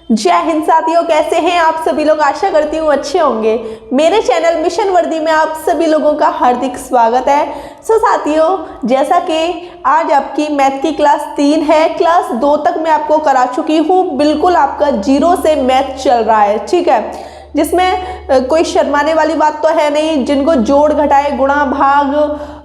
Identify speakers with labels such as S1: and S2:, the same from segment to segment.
S1: जय हिंद साथियों, कैसे हैं आप सभी लोग। आशा करती हूँ अच्छे होंगे। मेरे चैनल मिशन वर्दी में आप सभी लोगों का हार्दिक स्वागत है। साथियों, जैसा कि आज आपकी मैथ की क्लास 3 है, क्लास 2 तक मैं आपको करा चुकी हूँ। बिल्कुल आपका 0 से मैथ चल रहा है, ठीक है, जिसमें कोई शर्माने वाली बात तो है नहीं। जिनको जोड़ घटाए गुणा भाग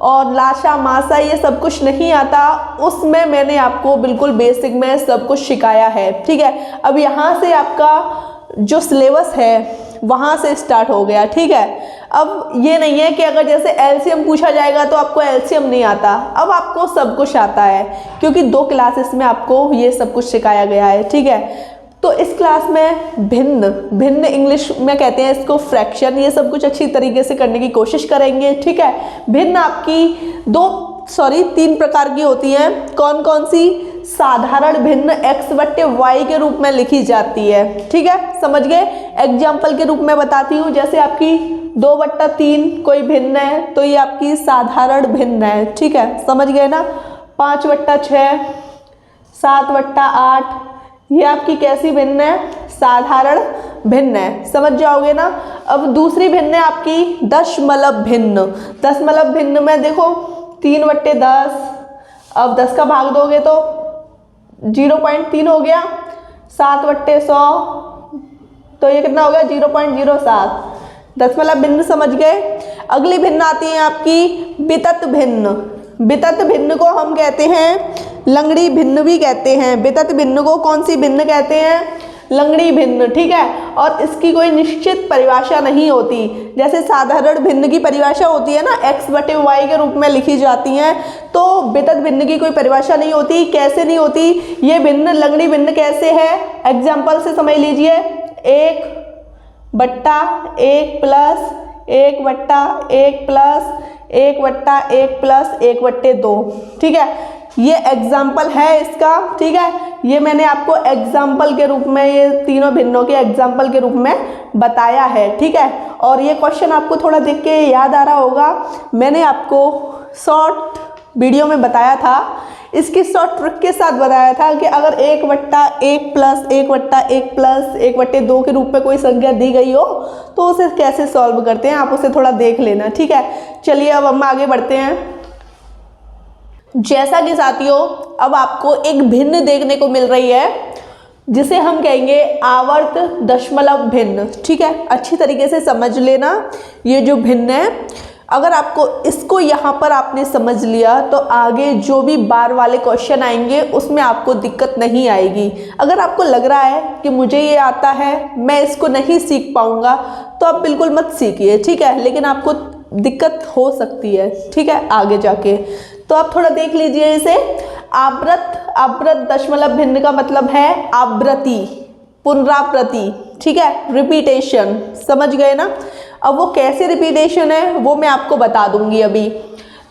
S1: और लाशा मासा ये सब कुछ नहीं आता, उसमें मैंने आपको बिल्कुल बेसिक में सब कुछ सिखाया है, ठीक है। अब यहाँ से आपका जो सिलेबस है वहाँ से स्टार्ट हो गया, ठीक है। अब ये नहीं है कि अगर जैसे एलसीएम पूछा जाएगा तो आपको एलसीएम नहीं आता, अब आपको सब कुछ आता है, क्योंकि 2 क्लासेस में आपको ये सब कुछ सिखाया गया है, ठीक है। तो इस क्लास में भिन्न इंग्लिश में कहते हैं इसको फ्रैक्शन, ये सब कुछ अच्छी तरीके से करने की कोशिश करेंगे, ठीक है। भिन्न आपकी 3 प्रकार की होती हैं। कौन कौन सी? साधारण भिन्न x बट्टे y के रूप में लिखी जाती है, ठीक है, समझ गए। एग्जाम्पल के रूप में बताती हूँ, जैसे आपकी 2/3 कोई भिन्न है तो ये आपकी साधारण भिन्न है, ठीक है, समझ गए ना। 5/6, 7/8 ये आपकी कैसी भिन्न है? साधारण भिन्न है, समझ जाओगे ना। अब दूसरी भिन्न है आपकी दशमलव भिन्न। दशमलव भिन्न में देखो 3/10, अब 10 का भाग दोगे तो 0.3 हो गया। 7/100 तो ये कितना हो गया? 0.07। दशमलव भिन्न समझ गए। अगली भिन्न आती है आपकी वितत भिन्न। वितत भिन्न को हम कहते हैं लंगड़ी भिन्न भी कहते हैं। वितत भिन्न को कौन सी भिन्न कहते हैं? लंगड़ी भिन्न, ठीक है। और इसकी कोई निश्चित परिभाषा नहीं होती। जैसे साधारण भिन्न की परिभाषा होती है ना, x बटे y के रूप में लिखी जाती हैं, तो वितत भिन्न की कोई परिभाषा नहीं होती। कैसे नहीं होती? ये भिन्न लंगड़ी भिन्न कैसे है? एग्जाम्पल से समझ लीजिए। 1/1 प्लस 1/1 प्लस 1/1 प्लस 1/2, ठीक है। ये एग्जाम्पल है इसका, ठीक है। ये मैंने आपको एग्जाम्पल के रूप में, ये तीनों भिन्नों के एग्जाम्पल के रूप में बताया है, ठीक है। और ये क्वेश्चन आपको थोड़ा देख के याद आ रहा होगा, मैंने आपको शॉर्ट वीडियो में बताया था। इसकी शॉर्ट ट्रिक के साथ बताया था कि अगर 1/1 प्लस 1/1 प्लस 1/2 के रूप में कोई संख्या दी गई हो तो उसे कैसे सॉल्व करते हैं, आप उसे थोड़ा देख लेना, ठीक है। चलिए अब हम आगे बढ़ते हैं। जैसा कि साथियों, अब आपको एक भिन्न देखने को मिल रही है जिसे हम कहेंगे आवर्त दशमलव भिन्न, ठीक है। अच्छी तरीके से समझ लेना ये जो भिन्न है। अगर आपको इसको यहाँ पर आपने समझ लिया तो आगे जो भी बार वाले क्वेश्चन आएंगे उसमें आपको दिक्कत नहीं आएगी। अगर आपको लग रहा है कि मुझे ये आता है, मैं इसको नहीं सीख पाऊंगा, तो आप बिल्कुल मत सीखिए, ठीक है। लेकिन आपको दिक्कत हो सकती है, ठीक है, आगे जाके। तो आप थोड़ा देख लीजिए इसे। आवृत दशमलव भिन्न का मतलब है आवृत्ति, पुनरावृत्ति, ठीक है, रिपीटेशन, समझ गए ना। अब वो कैसे रिपीटेशन है वो मैं आपको बता दूंगी अभी।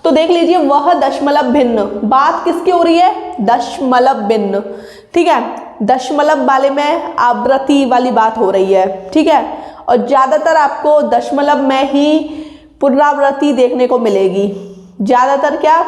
S1: तो देख लीजिए, वह दशमलव भिन्न, बात किसकी हो रही है? दशमलव भिन्न, ठीक है। दशमलव वाले में आवृत्ति वाली बात हो रही है, ठीक है। और ज़्यादातर आपको दशमलव में ही पुनरावृत्ति देखने को मिलेगी। ज़्यादातर क्या?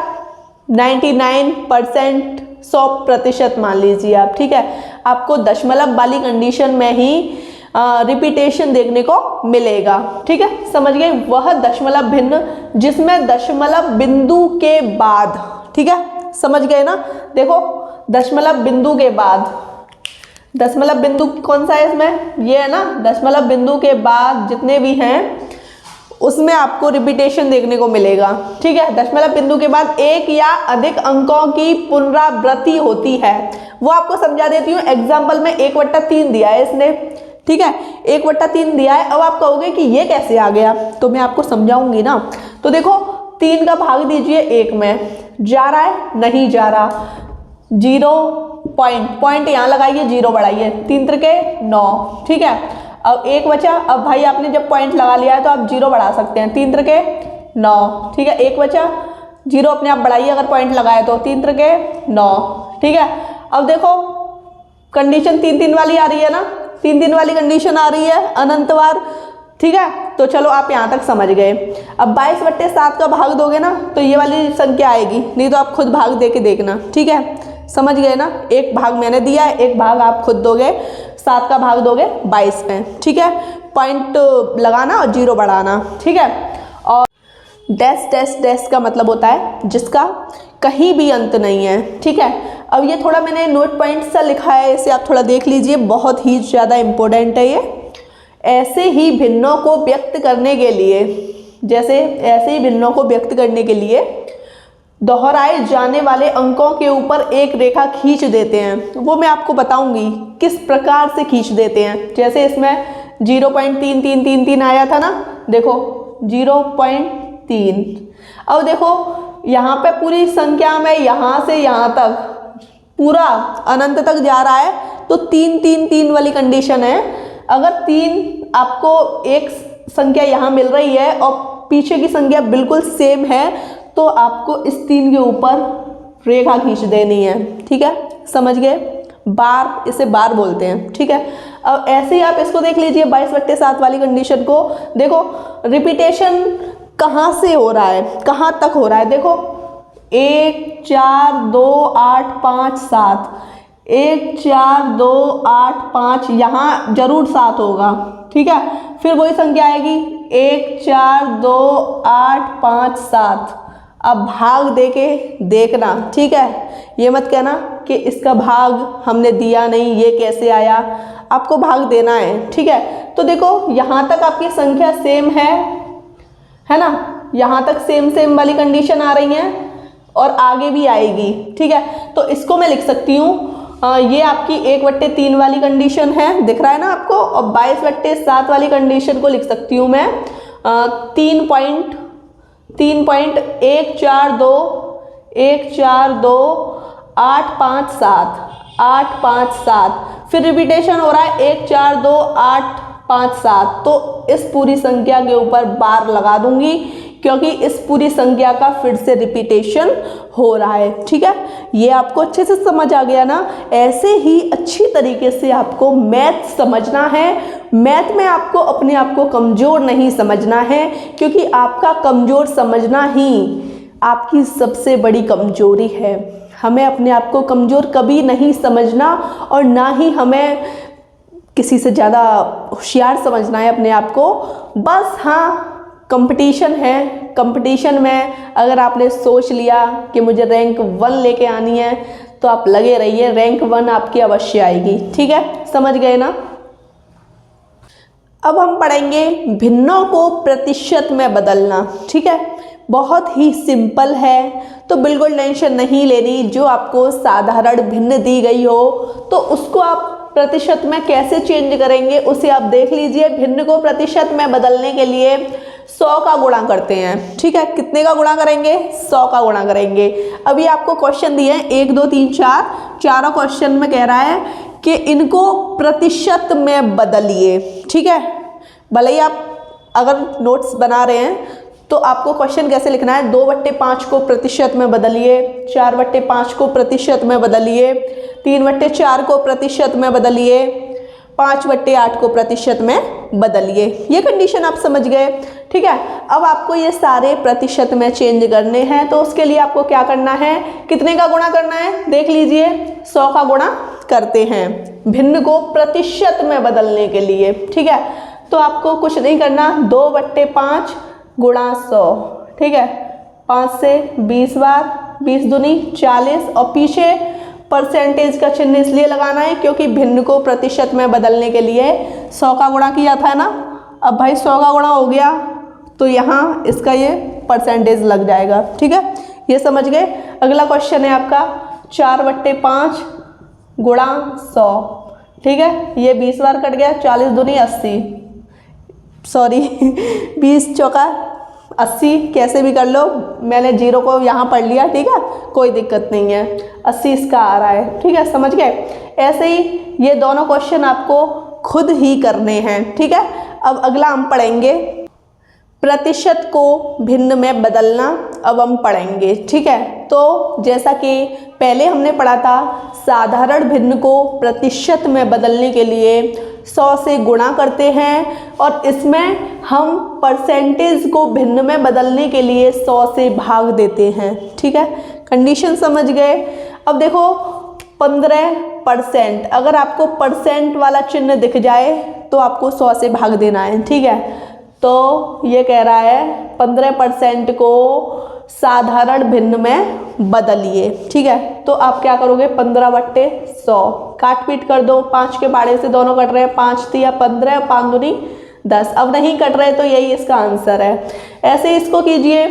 S1: 99%, 100% मान लीजिए आप, ठीक है। आपको दशमलव वाली कंडीशन में ही रिपीटेशन देखने को मिलेगा, ठीक है, समझ गए। वह दशमलव भिन्न जिसमें दशमलव बिंदु के बाद, ठीक है, समझ गए ना। देखो दशमलव बिंदु के बाद, दशमलव बिंदु कौन सा है इसमें? ये है ना। दशमलव बिंदु के बाद जितने भी हैं उसमें आपको रिपीटेशन देखने को मिलेगा, ठीक है। दशमलव बिंदु के बाद एक या अधिक अंकों की पुनरावृत्ति होती है। वो आपको समझा देती हूँ। एग्जाम्पल में 1/3 दिया है इसने, ठीक है, 1/3 दिया है। अब आप कहोगे कि ये कैसे आ गया, तो मैं आपको समझाऊंगी ना। तो देखो 3 का भाग दीजिए 1 में, जा रहा है? नहीं जा रहा। 0 पॉइंट यहाँ लगाइए, 0 बढ़ाइए, 3 त्रिके 9, ठीक है। अब 1 बचा। अब भाई आपने जब पॉइंट लगा लिया है तो आप 0 बढ़ा सकते हैं, 3 त्रिके 9, ठीक है। 1 बचा, 0 अपने आप बढ़ाइए अगर पॉइंट लगाए तो, 3 त्रिके 9, ठीक है। अब देखो कंडीशन 3-3 वाली आ रही है ना, 3-3 वाली कंडीशन आ रही है अनंतवार, ठीक है। तो चलो आप यहाँ तक समझ गए। अब 22/7 का भाग दोगे ना तो ये वाली संख्या आएगी, नहीं तो आप खुद भाग दे के देखना, ठीक है। समझ गए ना। एक भाग मैंने दिया है, एक भाग आप खुद दोगे, 7 का भाग दोगे 22 में, ठीक है। पॉइंट लगाना और 0 बढ़ाना, ठीक है। और डैश डैश डैश का मतलब होता है जिसका कहीं भी अंत नहीं है, ठीक है। अब ये थोड़ा मैंने नोट पॉइंट सा लिखा है, इसे आप थोड़ा देख लीजिए, बहुत ही ज़्यादा इम्पोर्टेंट है ये। ऐसे ही भिन्नों को व्यक्त करने के लिए, जैसे ऐसे ही भिन्नों को व्यक्त करने के लिए दोहराए जाने वाले अंकों के ऊपर एक रेखा खींच देते हैं। वो मैं आपको बताऊंगी किस प्रकार से खींच देते हैं। जैसे इसमें 0.3333 आया था ना, देखो 0.3। अब देखो यहाँ पे पूरी संख्या में यहाँ से यहाँ तक पूरा अनंत तक जा रहा है, तो 3 3 3 वाली कंडीशन है। अगर 3 आपको एक संख्या यहाँ मिल रही है और पीछे की संख्या बिल्कुल सेम है, तो आपको इस 3 के ऊपर रेखा खींच देनी है, ठीक है। समझ गए, बार, इसे बार बोलते हैं, ठीक है। अब ऐसे ही आप इसको देख लीजिए 22/7 वाली कंडीशन को। देखो रिपीटेशन कहाँ से हो रहा है, कहाँ तक हो रहा है, देखो 1 4 2 8 5 7, 1 4 2 8 5, यहाँ जरूर 7 होगा, ठीक है। फिर वही संख्या आएगी 1 4 2 8 5 7। अब भाग देके देखना, ठीक है। ये मत कहना कि इसका भाग हमने दिया नहीं, ये कैसे आया, आपको भाग देना है, ठीक है। तो देखो यहाँ तक आपकी संख्या सेम है ना, यहाँ तक सेम सेम वाली कंडीशन आ रही है और आगे भी आएगी, ठीक है। तो इसको मैं लिख सकती हूँ, ये आपकी 1/3 वाली कंडीशन है, दिख रहा है ना आपको, और 22/7 वाली कंडीशन को लिख सकती हूँ मैं 3.142 8 5 7। फिर रिपीटेशन हो रहा है 1 4 2 8 5 7। तो इस पूरी संख्या के ऊपर बार लगा दूंगी, क्योंकि इस पूरी संख्या का फिर से रिपीटेशन हो रहा है, ठीक है। ये आपको अच्छे से समझ आ गया ना। ऐसे ही अच्छी तरीके से आपको मैथ समझना है। मैथ में आपको अपने आप को कमज़ोर नहीं समझना है, क्योंकि आपका कमज़ोर समझना ही आपकी सबसे बड़ी कमज़ोरी है। हमें अपने आप को कमज़ोर कभी नहीं समझना, और ना ही हमें किसी से ज़्यादा होशियार समझना है अपने आप को। बस हाँ, कंपटीशन है, कंपटीशन में अगर आपने सोच लिया कि मुझे रैंक 1 लेके आनी है, तो आप लगे रहिए, रैंक 1 आपकी अवश्य आएगी, ठीक है। समझ गए ना। अब हम पढ़ेंगे भिन्नों को प्रतिशत में बदलना, ठीक है। बहुत ही सिंपल है, तो बिल्कुल टेंशन नहीं लेनी। जो आपको साधारण भिन्न दी गई हो, तो उसको आप प्रतिशत में कैसे चेंज करेंगे उसे आप देख लीजिए। भिन्न को प्रतिशत में बदलने के लिए 100 का गुणा करते हैं, ठीक है। कितने का गुणा करेंगे? 100 का गुणा करेंगे। अभी आपको क्वेश्चन दिए हैं 1 2 3 4, चारों क्वेश्चन में कह रहा है कि इनको प्रतिशत में बदलिए, ठीक है। भले ही आप अगर नोट्स बना रहे हैं तो आपको क्वेश्चन कैसे लिखना है, 2/5 को प्रतिशत में बदलिए, 4/5 को प्रतिशत में बदलिए, 3/4 को प्रतिशत में बदलिए, 5/8 को प्रतिशत में बदलिए। ये कंडीशन आप समझ गए, ठीक है। अब आपको ये सारे प्रतिशत में चेंज करने हैं, तो उसके लिए आपको क्या करना है, कितने का गुणा करना है, देख लीजिए 100 का गुणा करते हैं भिन्न को प्रतिशत में बदलने के लिए, ठीक है। तो आपको कुछ नहीं करना, 2/5 गुणा 100, ठीक है। 5 से 20 बार, 20 दूनी 40, और पीछे परसेंटेज का चिन्ह इसलिए लगाना है क्योंकि भिन्न को प्रतिशत में बदलने के लिए 100 का गुणा किया था ना। अब भाई 100 का गुणा हो गया, तो यहाँ इसका ये परसेंटेज लग जाएगा, ठीक है। ये समझ गए। अगला क्वेश्चन है आपका 4/5 गुणा 100, ठीक है। ये 20 बार कट गया, 40 दूनी 80, सॉरी 20 चौका 80, कैसे भी कर लो, मैंने 0 को यहाँ पढ़ लिया, ठीक है, कोई दिक्कत नहीं है। 80 इसका आ रहा है, ठीक है, समझ गए। ऐसे ही ये दोनों क्वेश्चन आपको खुद ही करने हैं, ठीक है। अब अगला हम पढ़ेंगे प्रतिशत को भिन्न में बदलना। अब हम पढ़ेंगे, ठीक है। तो जैसा कि पहले हमने पढ़ा था, साधारण भिन्न को प्रतिशत में बदलने के लिए 100 से गुणा करते हैं, और इसमें हम परसेंटेज को भिन्न में बदलने के लिए 100 से भाग देते हैं, ठीक है। कंडीशन समझ गए। अब देखो 15%। अगर आपको परसेंट वाला चिन्ह दिख जाए तो आपको 100 से भाग देना है, ठीक है। तो ये कह रहा है 15% को साधारण भिन्न में बदलिए, ठीक है। तो आप क्या करोगे, 15/100 काट पीट कर दो, 5 के पाड़े से दोनों कट रहे हैं, 5 तिया 15, 5 दूनी 10। अब नहीं कट रहे तो यही इसका आंसर है। ऐसे इसको कीजिए,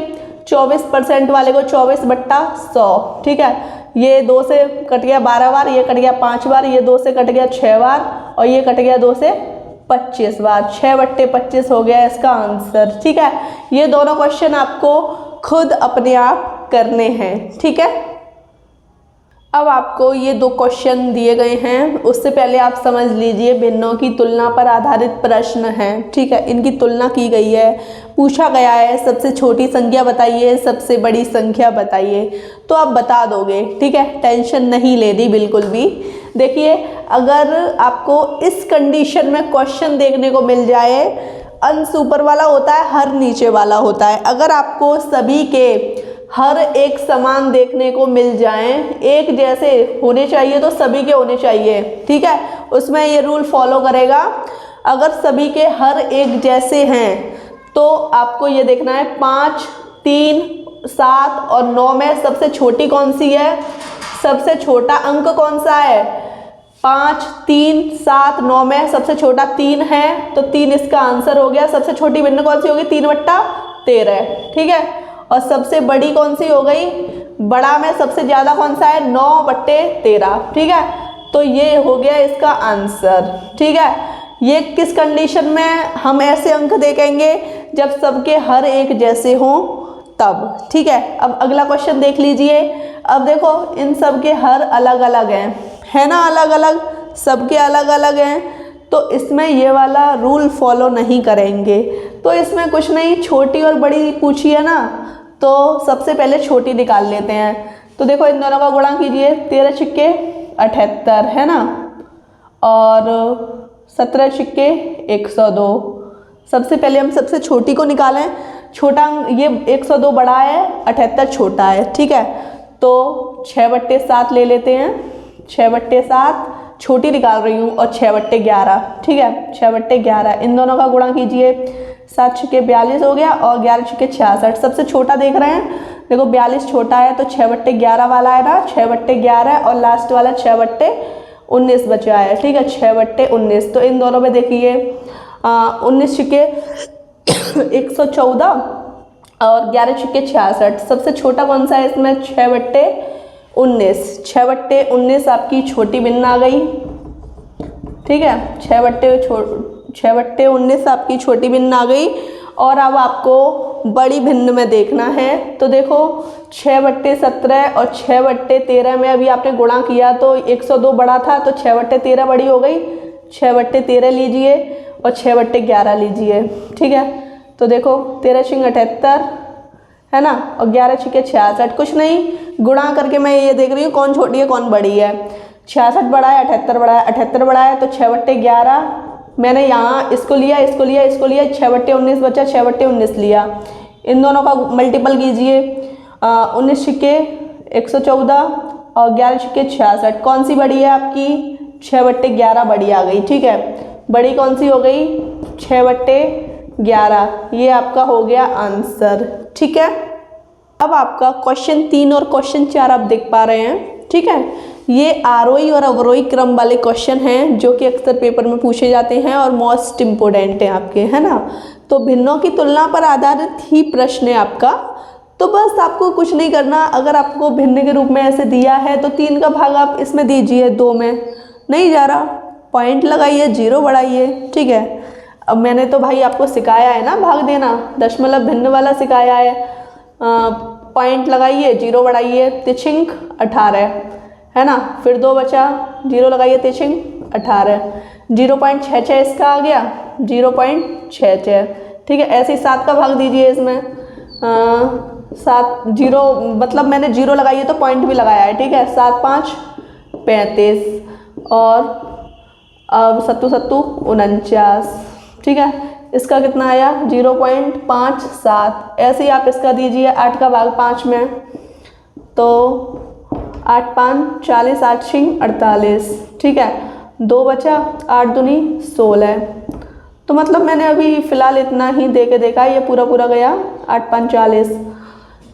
S1: 24% वाले को 24/100, ठीक है। ये 2 से कट गया 12 बार, ये कट गया 5 बार, ये 2 से कट गया 6 बार और ये कट गया 2 से 25 बार। 6/25 हो गया इसका आंसर, ठीक है। ये दोनों क्वेश्चन आपको खुद अपने आप करने हैं, ठीक है। अब आपको ये 2 क्वेश्चन दिए गए हैं, उससे पहले आप समझ लीजिए भिन्नों की तुलना पर आधारित प्रश्न हैं, ठीक है। इनकी तुलना की गई है, पूछा गया है सबसे छोटी संख्या बताइए, सबसे बड़ी संख्या बताइए, तो आप बता दोगे, ठीक है। टेंशन नहीं लेनी बिल्कुल भी। देखिए, अगर आपको इस कंडीशन में क्वेश्चन देखने को मिल जाए, अंश ऊपर वाला होता है, हर नीचे वाला होता है। अगर आपको सभी के हर एक समान देखने को मिल जाएं, एक जैसे होने चाहिए तो सभी के होने चाहिए, ठीक है। उसमें ये रूल फॉलो करेगा। अगर सभी के हर एक जैसे हैं तो आपको ये देखना है 5, 3, 7 और 9 में सबसे छोटी कौन सी है, सबसे छोटा अंक कौन सा है। 5, 3, 7, 9 में सबसे छोटा 3 है, तो 3 इसका आंसर हो गया। सबसे छोटी भिन्न कौन सी होगी, 3/13, ठीक है। और सबसे बड़ी कौन सी हो गई, बड़ा में सबसे ज़्यादा कौन सा है, 9/13, ठीक है। तो ये हो गया इसका आंसर, ठीक है। ये किस कंडीशन में हम ऐसे अंक देखेंगे, जब सबके हर एक जैसे हों तब, ठीक है। अब अगला क्वेश्चन देख लीजिए। अब देखो, इन सब के हर अलग अलग हैं, है ना, अलग अलग, सबके अलग अलग हैं, तो इसमें ये वाला रूल फॉलो नहीं करेंगे। तो इसमें कुछ नहीं, छोटी और बड़ी पूछी है ना, तो सबसे पहले छोटी निकाल लेते हैं। तो देखो, इन दोनों का गुणा कीजिए, 13 छिक्के 78, है ना, और 17 छिक्के 102। सबसे पहले हम सबसे छोटी को निकालें। छोटा, ये 102 बड़ा है, 78 छोटा है, ठीक है। तो 6/7 ले लेते हैं, 6/7 छोटी निकाल रही हूँ, और 6/11, ठीक है, 6/11। इन दोनों का गुणा कीजिए, 7 छिक्के 42 हो गया और 11 छिक्के 66। सबसे छोटा देख रहे हैं, देखो 42 छोटा है, तो 6/11 वाला है ना, 6/11, और लास्ट वाला 6/19 बचा है, ठीक है, 6/19। तो इन दोनों में देखिए 19 छिक्के 114 और 11 छिक्के 66। सबसे छोटा कौन सा है इसमें, 6/19। 6/19 आपकी छोटी भिन्न आ गई, ठीक है। 6/19 आपकी छोटी भिन्न आ गई। और अब आपको बड़ी भिन्न में देखना है। तो देखो, 6/17 और 6/13 में अभी आपने गुणा किया तो 102 बड़ा था, तो 6/13 बड़ी हो गई। 6/13 लीजिए और 6/11 लीजिए, ठीक है। तो देखो, 13 छिंग 78, है ना, और 11 छिके 66। कुछ नहीं, गुणा करके मैं ये देख रही हूँ कौन छोटी है कौन बड़ी है। 66 बड़ा है, 78 बड़ा है, 78 बड़ा है, तो 6/11 मैंने यहाँ इसको लिया, इसको लिया, इसको लिया, 6/19 बचा, 6/19 लिया। इन दोनों का मल्टीपल कीजिए, 19 छिक्के 114 और 11 छिक्के 66। कौन सी बड़ी है आपकी, 6/11 बड़ी आ गई, ठीक है। बड़ी कौन सी हो गई, 6/11। ये आपका हो गया आंसर, ठीक है। अब आपका क्वेश्चन 3 और क्वेश्चन 4 आप देख पा रहे हैं, ठीक है। ये आरोही और अवरोही क्रम वाले क्वेश्चन हैं जो कि अक्सर पेपर में पूछे जाते हैं और मोस्ट इम्पोर्टेंट हैं आपके, है ना। तो भिन्नों की तुलना पर आधारित ही प्रश्न है आपका। तो बस आपको कुछ नहीं करना, अगर आपको भिन्न के रूप में ऐसे दिया है तो 3 का भाग आप इसमें दीजिए, 2 में नहीं जा रहा, पॉइंट लगाइए, 0 बढ़ाइए, ठीक है। अब मैंने तो भाई आपको सिखाया है ना भाग देना, दशमलव भिन्न वाला सिखाया है। पॉइंट लगाइए, 0 बढ़ाइए, तिछिंक 18, है ना। फिर 2 बचा, 0 लगाइए, तिछिंक 18, 0.66 इसका आ गया, 0.66, ठीक है। ऐसे ही 7 का भाग दीजिए इसमें, 7 0 मतलब मैंने 0 लगाई है तो पॉइंट भी लगाया है, ठीक है। 7 5 35 और अब 7 7 49, ठीक है। इसका कितना आया, 0.57। ऐसे ही आप इसका दीजिए 8 का भाग 5 में, तो 8 5 40, 8 6 48, ठीक है। 2 बचा, 8 दूनी 16। तो मतलब मैंने अभी फ़िलहाल इतना ही दे के देखा, ये पूरा पूरा गया 8 5 40,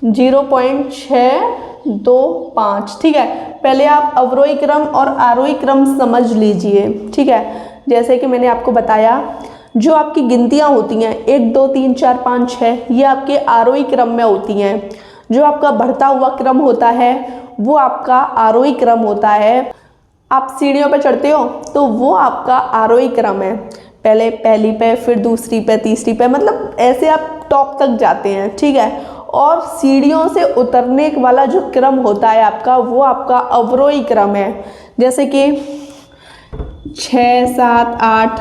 S1: 0.625, ठीक है। पहले आप अवरोही क्रम और आरोही क्रम समझ लीजिए, ठीक है। जैसे कि मैंने आपको बताया, जो आपकी गिनतियाँ होती हैं 1 2 3 4 5 6, ये आपके आरोही क्रम में होती हैं। जो आपका बढ़ता हुआ क्रम होता है वो आपका आरोही क्रम होता है। आप सीढ़ियों पर चढ़ते हो तो वो आपका आरोही क्रम है। पहले पहली पे, फिर दूसरी पे, तीसरी पे, मतलब ऐसे आप टॉप तक जाते हैं, ठीक है। और सीढ़ियों से उतरने वाला जो क्रम होता है आपका, वो आपका अवरोही क्रम है। जैसे कि 6 7 8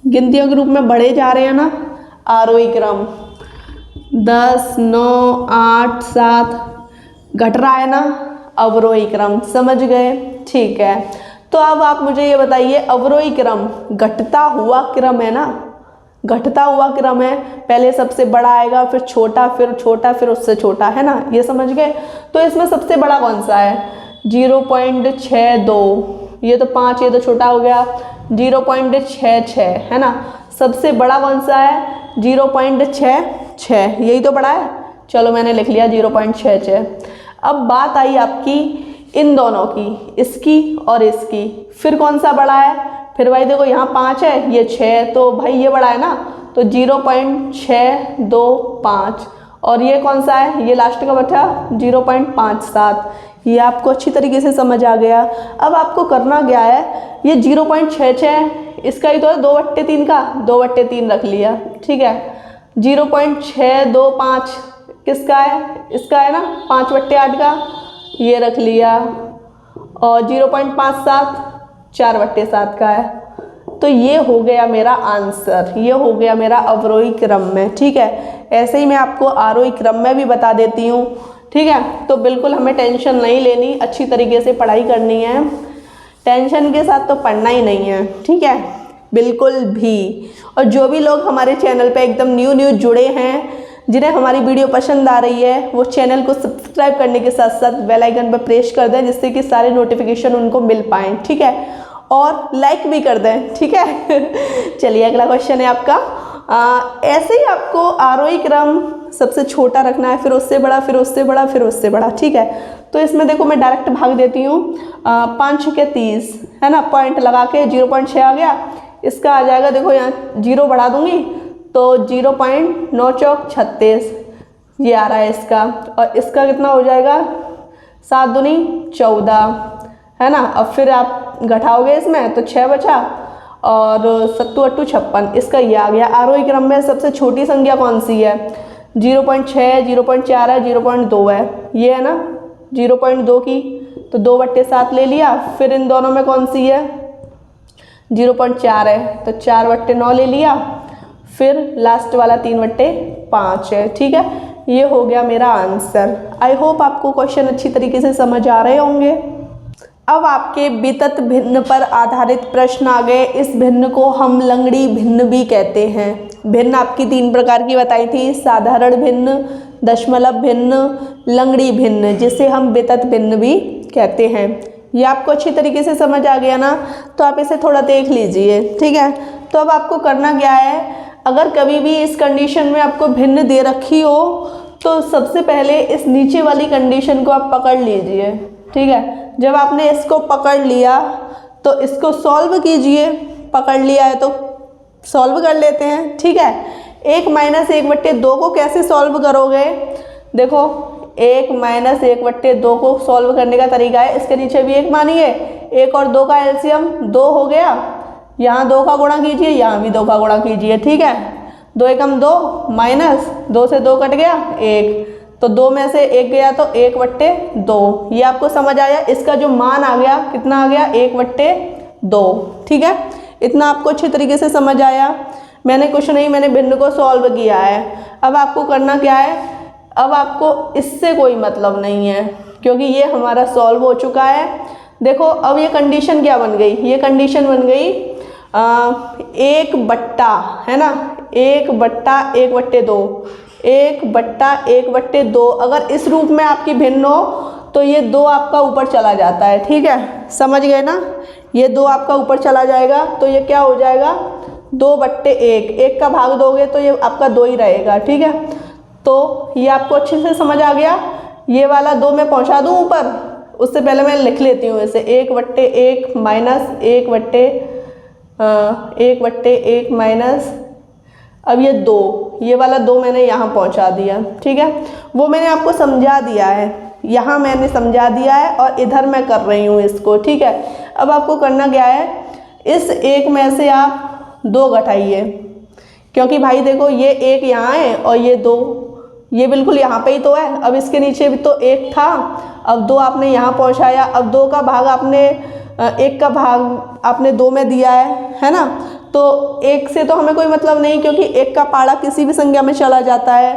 S1: गिनतियों के रूप में बढ़े जा रहे हैं ना, आरोही क्रम। 10 9 8 7 घट रहा है ना, अवरोही क्रम। समझ गए, ठीक है। तो अब आप मुझे ये बताइए, अवरोही क्रम घटता हुआ क्रम है ना, घटता हुआ क्रम है। पहले सबसे बड़ा आएगा, फिर छोटा, फिर उससे छोटा, है ना, ये समझ गए। तो इसमें सबसे बड़ा कौन सा है? 0.62, ये तो 5, ये तो छोटा हो गया। 0.66 है ना। सबसे बड़ा कौन सा है? 0.66, यही तो बड़ा है। चलो मैंने लिख लिया 0.66। अब बात आई आपकी इन दोनों की, इसकी और इसकी। फिर कौन सा बड़ा है? फिर भाई देखो, यहाँ 5 है, ये 6, तो भाई ये बड़ा है ना, तो 0.625। और ये कौन सा है? ये लास्ट का बचा 0.57। ये आपको अच्छी तरीके से समझ आ गया। अब आपको करना क्या है, ये 0.66 इसका ही तो है, 2/3 का, 2/3 रख लिया, ठीक है। 0.625 किसका है? इसका है ना, 5/8 का, ये रख लिया। और 0.57 4/7 का है। तो ये हो गया मेरा आंसर, ये हो गया मेरा अवरोही क्रम में, ठीक है। ऐसे ही मैं आपको आरोही क्रम में भी बता देती हूँ, ठीक है। तो बिल्कुल हमें टेंशन नहीं लेनी, अच्छी तरीके से पढ़ाई करनी है। टेंशन के साथ तो पढ़ना ही नहीं है, ठीक है, बिल्कुल भी। और जो भी लोग हमारे चैनल पे एकदम न्यू जुड़े हैं, जिन्हें हमारी वीडियो पसंद आ रही है, वो चैनल को सब्सक्राइब करने के साथ साथ बेल आइकन पर प्रेस कर दें, जिससे कि सारे नोटिफिकेशन उनको मिल पाएँ, ठीक है। और लाइक भी कर दें, ठीक है। चलिए अगला क्वेश्चन है आपका। ऐसे ही आपको आरोही क्रम सबसे छोटा रखना है, फिर उससे बड़ा, फिर उससे बड़ा, फिर उससे बड़ा, ठीक है। तो इसमें देखो मैं डायरेक्ट भाग देती हूँ। 5 6 के 30, है ना, पॉइंट लगा के 0.6 आ गया। इसका आ जाएगा, देखो यहाँ 0 बढ़ा दूंगी तो 0.9 चौक 36, ये आ रहा है इसका। और इसका कितना हो जाएगा? 7 दूनी 14, है ना। अब फिर आप घटाओगे इसमें तो 6 बचा, और 7 8 56, इसका ये आ गया। आरोही क्रम में सबसे छोटी संख्या कौन सी है? 0.6, 0.4 है, 0.2 है, ये है ना 0.2 की, तो 2/7 ले लिया। फिर इन दोनों में कौन सी है? 0.4 है, तो 4/9 ले लिया। फिर लास्ट वाला 3/5 है, ठीक है। ये हो गया मेरा आंसर। आई होप आपको क्वेश्चन अच्छी तरीके से समझ आ रहे होंगे। अब आपके वितत भिन्न पर आधारित प्रश्न आ गए। इस भिन्न को हम लंगड़ी भिन्न भी कहते हैं। भिन्न आपकी 3 प्रकार की बताई थी, साधारण भिन्न, दशमलव भिन्न, लंगड़ी भिन्न, जिसे हम वितत भिन्न भी कहते हैं। ये आपको अच्छी तरीके से समझ आ गया ना? तो आप इसे थोड़ा देख लीजिए, ठीक है। तो अब आपको करना क्या है, अगर कभी भी इस कंडीशन में आपको भिन्न दे रखी हो तो सबसे पहले इस नीचे वाली कंडीशन को आप पकड़ लीजिए, ठीक है। जब आपने इसको पकड़ लिया तो इसको सॉल्व कीजिए। पकड़ लिया है तो सॉल्व कर लेते हैं, ठीक है। 1 - 1/2 को कैसे सॉल्व करोगे? देखो 1 - 1/2 को सॉल्व करने का तरीका है, इसके नीचे भी 1 मानिए, 1 और 2 का एलसीएम 2 हो गया। यहाँ 2 का गुणा कीजिए, यहाँ भी 2 का गुणा कीजिए, ठीक है। 2 एकम 2, माइनस 2 से 2 कट गया 1, तो 2 में से 1 गया तो 1/2। ये आपको समझ आया? इसका जो मान आ गया कितना आ गया? 1/2, ठीक है। इतना आपको अच्छी तरीके से समझ आया? मैंने कुछ नहीं, मैंने भिन्न को सॉल्व किया है। अब आपको करना क्या है, अब आपको इससे कोई मतलब नहीं है, क्योंकि ये हमारा सॉल्व हो चुका है। देखो अब ये कंडीशन क्या बन गई? ये कंडीशन बन गई 1/, है ना, 1/1/2, 1/1/2। अगर इस रूप में आपकी भिन्न हो तो ये 2 आपका ऊपर चला जाता है, ठीक है, समझ गए ना। ये 2 आपका ऊपर चला जाएगा तो ये क्या हो जाएगा 2/1, 1 का भाग दोगे तो ये आपका 2 ही रहेगा, ठीक है। तो ये आपको अच्छे से समझ आ गया। ये वाला 2 मैं पहुंचा दूं ऊपर, उससे पहले मैं लिख लेती हूँ इसे 1/1 माइनस 1/1 माइनस, अब ये 2, ये वाला 2 मैंने यहाँ पहुँचा दिया, ठीक है। वो मैंने आपको समझा दिया है, यहाँ मैंने समझा दिया है और इधर मैं कर रही हूँ इसको, ठीक है। अब आपको करना क्या है, इस 1 में से आप 2 घटाइए, क्योंकि भाई देखो ये 1 यहाँ है और ये 2, ये बिल्कुल यहाँ पे ही तो है। अब इसके नीचे भी तो 1 था, अब 2 आपने यहाँ पहुँचाया, अब 2 का भाग आपने 1 का भाग आपने 2 में दिया है ना। तो 1 से तो हमें कोई मतलब नहीं, क्योंकि 1 का पाड़ा किसी भी संख्या में चला जाता है।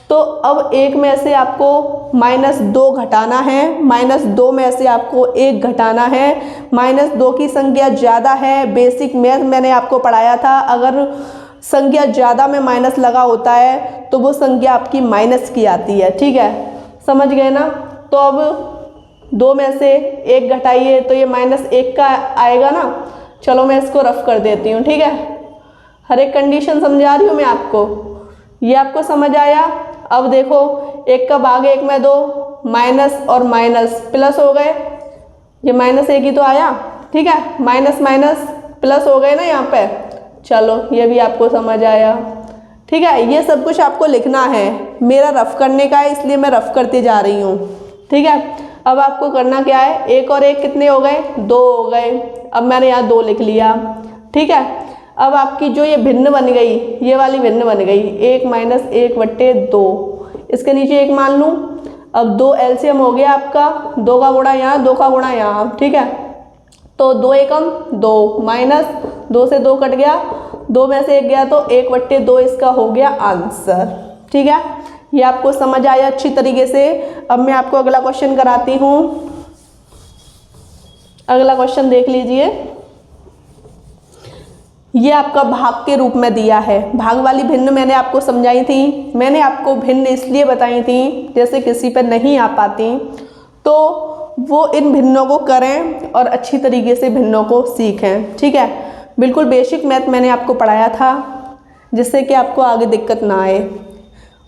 S1: तो अब 1 में से आपको -2 घटाना है, -2 में से आपको 1 घटाना है। -2 की संख्या ज़्यादा है, बेसिक मैथ मैंने आपको पढ़ाया था, अगर संख्या ज़्यादा में माइनस लगा होता है तो वो संख्या आपकी माइनस की आती है, ठीक है, समझ गए ना। तो अब 2 में से 1 घटाइए तो ये -1 का आएगा ना। चलो मैं इसको रफ कर देती हूँ, ठीक है। हर एक कंडीशन समझा रही हूँ मैं आपको, ये आपको समझ आया। अब देखो 1 का भाग 1 में 2, माइनस और माइनस प्लस हो गए, ये -1 ही तो आया, ठीक है, माइनस माइनस प्लस हो गए ना यहाँ पे। चलो ये भी आपको समझ आया, ठीक है। ये सब कुछ आपको लिखना है, मेरा रफ करने का है इसलिए मैं रफ करती जा रही हूँ, ठीक है। अब आपको करना क्या है, 1 और 1 कितने हो गए, 2 हो गए। अब मैंने यहाँ 2 लिख लिया, ठीक है। अब आपकी जो ये भिन्न बन गई, ये वाली भिन्न बन गई 1 - 1/2, इसके नीचे 1 मान लूँ। अब 2 एलसीएम हो गया आपका, 2 का गुणा यहाँ, 2 का गुणा यहाँ, ठीक है। तो 2 एकम 2, माइनस 2 से 2 कट गया, 2 में से 1 गया तो 1/2 इसका हो गया आंसर, ठीक है। ये आपको समझ आया अच्छी तरीके से। अब मैं आपको अगला क्वेश्चन कराती हूँ। अगला क्वेश्चन देख लीजिए, ये आपका भाग के रूप में दिया है। भाग वाली भिन्न मैंने आपको समझाई थी, मैंने आपको भिन्न इसलिए बताई थी जैसे किसी पर नहीं आ पाती तो वो इन भिन्नों को करें और अच्छी तरीके से भिन्नों को सीखें, ठीक है। बिल्कुल बेसिक मैथ मैंने आपको पढ़ाया था जिससे कि आपको आगे दिक्कत ना आए।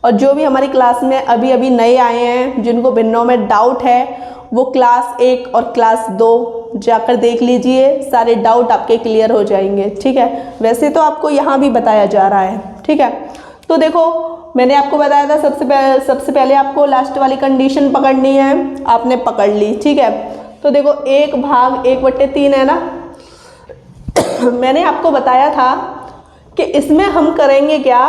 S1: और जो भी हमारी क्लास में अभी अभी नए आए हैं, जिनको भिन्नों में डाउट है, वो क्लास 1 और क्लास 2 जाकर देख लीजिए, सारे डाउट आपके क्लियर हो जाएंगे, ठीक है। वैसे तो आपको यहाँ भी बताया जा रहा है, ठीक है। तो देखो मैंने आपको बताया था सबसे पहले आपको लास्ट वाली कंडीशन पकड़नी है, आपने पकड़ ली, ठीक है। तो देखो 1 भाग 1/3 है ना। मैंने आपको बताया था कि इसमें हम करेंगे क्या,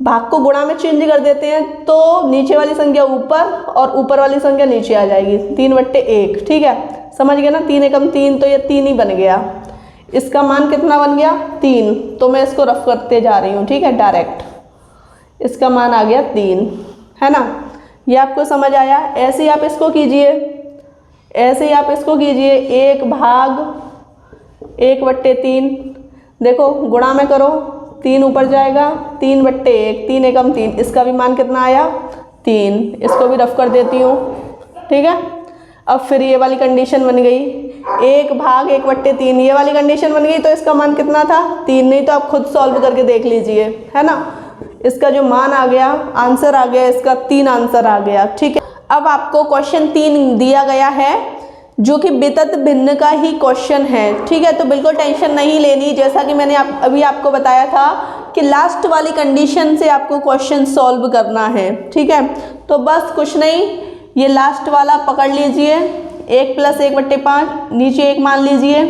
S1: भाग को गुणा में चेंज कर देते हैं तो नीचे वाली संख्या ऊपर और ऊपर वाली संख्या नीचे आ जाएगी, 3/1, ठीक है, समझ गए ना। 3 एकम 3, तो ये 3 ही बन गया। इसका मान कितना बन गया, 3। तो मैं इसको रफ करते जा रही हूँ, ठीक है, डायरेक्ट इसका मान आ गया 3, है ना। ये आपको समझ आया। ऐसे ही आप इसको कीजिए, ऐसे ही आप इसको कीजिए, 1 भाग 1/3, देखो गुणा में करो, 3 ऊपर जाएगा, 3/1, 3 एकम 3, इसका भी मान कितना आया, 3। इसको भी रफ कर देती हूँ, ठीक है। अब फिर ये वाली कंडीशन बन गई, 1 भाग 1/3, ये वाली कंडीशन बन गई तो इसका मान कितना था, 3। नहीं तो आप खुद सॉल्व करके देख लीजिए, है ना। इसका जो मान आ गया, आंसर आ गया, इसका 3 आंसर आ गया, ठीक है। अब आपको क्वेश्चन 3 दिया गया है जो कि वितत भिन्न का ही क्वेश्चन है, ठीक है। तो बिल्कुल टेंशन नहीं लेनी, जैसा कि मैंने अभी आपको बताया था कि लास्ट वाली कंडीशन से आपको क्वेश्चन सॉल्व करना है, ठीक है। तो बस कुछ नहीं, ये लास्ट वाला पकड़ लीजिए, 1 + 1/5, नीचे 1 मान लीजिए,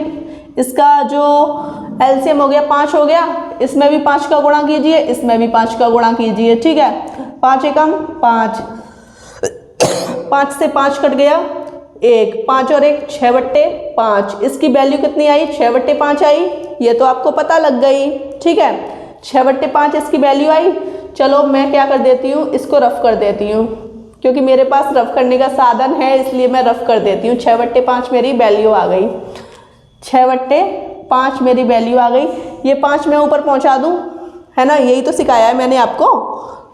S1: इसका जो एलसीएम हो गया 5 हो गया, इसमें भी 5 का गुणा कीजिए, इसमें भी 5 का गुणा कीजिए, ठीक है। 5 एकम 5, 5 से 5 कट गया, 1, 5 और 1 6/5, इसकी वैल्यू कितनी आई, 6/5 आई। ये तो आपको पता लग गई, ठीक है, 6/5 इसकी वैल्यू आई। चलो मैं क्या कर देती हूँ, इसको रफ कर देती हूँ, क्योंकि मेरे पास रफ करने का साधन है इसलिए मैं रफ कर देती हूँ। 6/5 मेरी वैल्यू आ गई, 6/5 मेरी वैल्यू आ गई। ये 5 मैं ऊपर पहुँचा दूँ, है ना, यही तो सिखाया है मैंने आपको।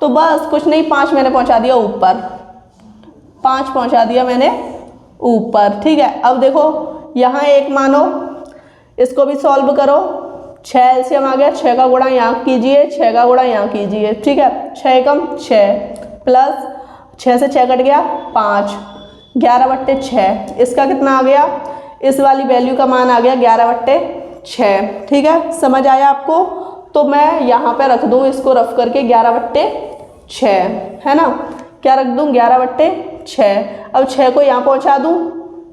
S1: तो बस कुछ नहीं, 5 मैंने पहुँचा दिया ऊपर, 5 पहुंचा दिया मैंने ऊपर। ठीक है, अब देखो यहाँ 1 मानो, इसको भी सॉल्व करो। 6 एलसीएम आ गया, 6 का गुणा यहाँ कीजिए, 6 का गुणा यहाँ कीजिए। ठीक है, 6 कम 6 प्लस 6 से 6 कट गया 5, 11/6। इसका कितना आ गया, इस वाली वैल्यू का मान आ गया 11/6। ठीक है, समझ आया आपको? तो मैं यहाँ पे रख दूँ इसको रफ करके 11/6, है ना। क्या रख दूँ, 11/6। अब 6 को यहाँ पहुँचा दूँ,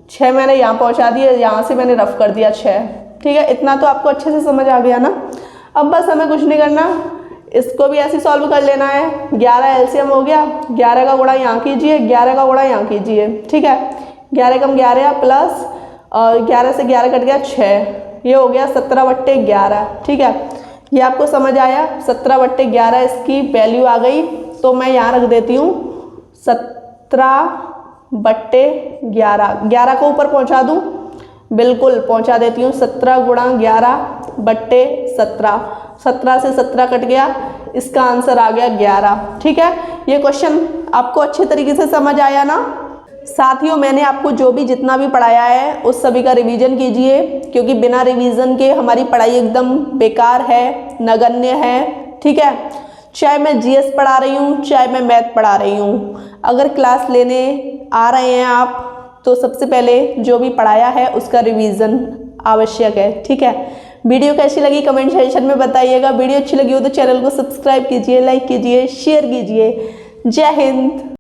S1: 6 मैंने यहाँ पहुँचा दिया, यहाँ से मैंने रफ कर दिया 6। ठीक है, इतना तो आपको अच्छे से समझ आ गया ना। अब बस हमें कुछ नहीं करना, इसको भी ऐसे सॉल्व कर लेना है। 11 एलसीएम हो गया, 11 का गुणा यहाँ कीजिए, 11 का गुणा यहाँ कीजिए। ठीक है, 11 कम 11 प्लस 11 से 11 कट गया 6, ये हो गया 17/11। ठीक है, ये आपको समझ आया। 17/11 इसकी वैल्यू आ गई, तो मैं यहाँ रख देती हूँ 17/11। 11 को ऊपर पहुँचा दूँ, बिल्कुल पहुँचा देती हूँ। 17 गुणा 11/17, 17 से 17 कट गया, इसका आंसर आ गया 11। ठीक है, ये क्वेश्चन आपको अच्छे तरीके से समझ आया ना। साथियों, मैंने आपको जो भी जितना भी पढ़ाया है उस सभी का रिवीजन कीजिए, क्योंकि बिना रिवीजन के हमारी पढ़ाई एकदम बेकार है, नगण्य है। ठीक है, चाहे मैं जीएस पढ़ा रही हूँ, चाहे मैं मैथ पढ़ा रही हूँ, अगर क्लास लेने आ रहे हैं आप तो सबसे पहले जो भी पढ़ाया है उसका रिवीजन आवश्यक है। ठीक है, वीडियो कैसी लगी कमेंट सेक्शन में बताइएगा। वीडियो अच्छी लगी हो तो चैनल को सब्सक्राइब कीजिए, लाइक कीजिए, शेयर कीजिए। जय हिंद।